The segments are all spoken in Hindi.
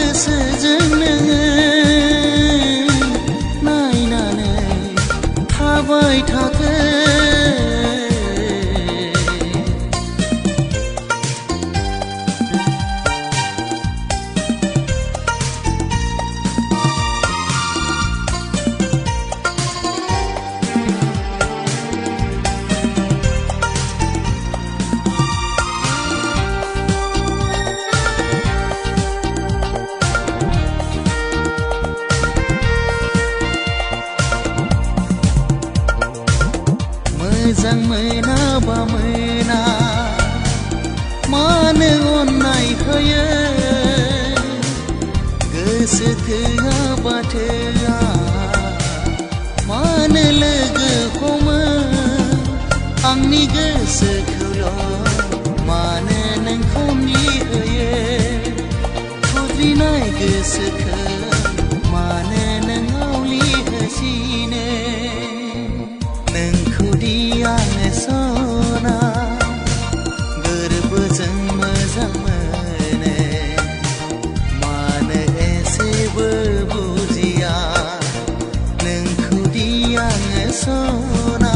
गोसोजों नोङो नायनानै थाबाय थागोन। मोजां मोनाबा मोना मानो अननाय होयो गोसो थोआबा थोआ मानो लोगो हमो आंनि गोसोखौल' मानो नों खमि होयो खुद्रिनाय गोसोखौ मानो नों आवलि होसिनो आङो सना गोरबोजों मोजां मोनो मानो एसेबो बुजिया नोंखौदि आङो सना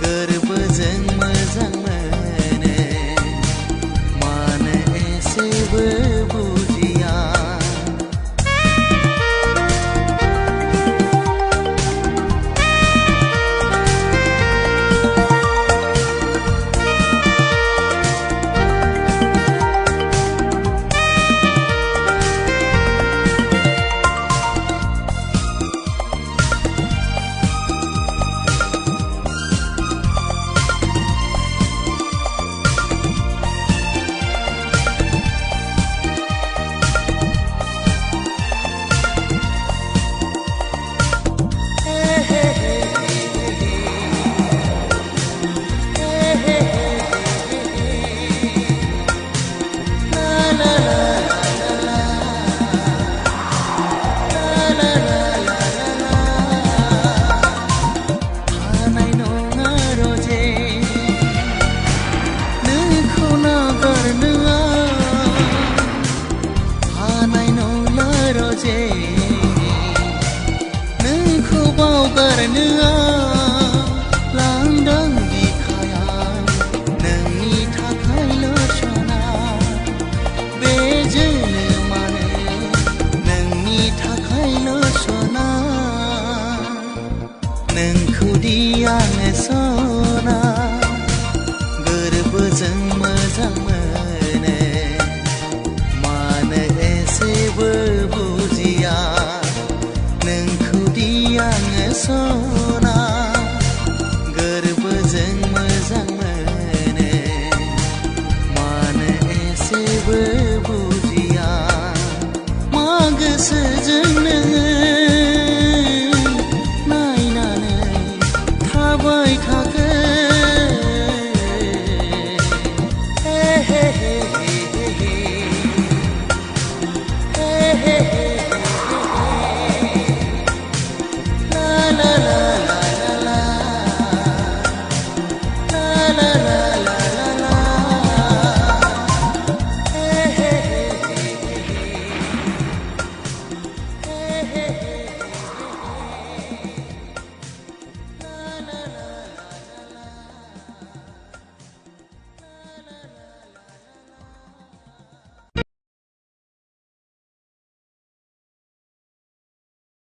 गोरबोजों मोजां मोनो मानो एसेबो बुजिया। नोंखौ बावगारनोआ लांदां बिखाया नोंनि थाखायल' सना बे जोनोमानो नोंनि थाखायल' सना नोंखौदि आङो सना गोरबोजों मोजां मोनो मानो एसेबो बुजिया नोंखौदि आङो सना गोरबोजों मोजां मोनो मानो एसेबो बुजिया मा गोसोजों नोङो नायनानै थाबाय थागोन। La la la la la la la la la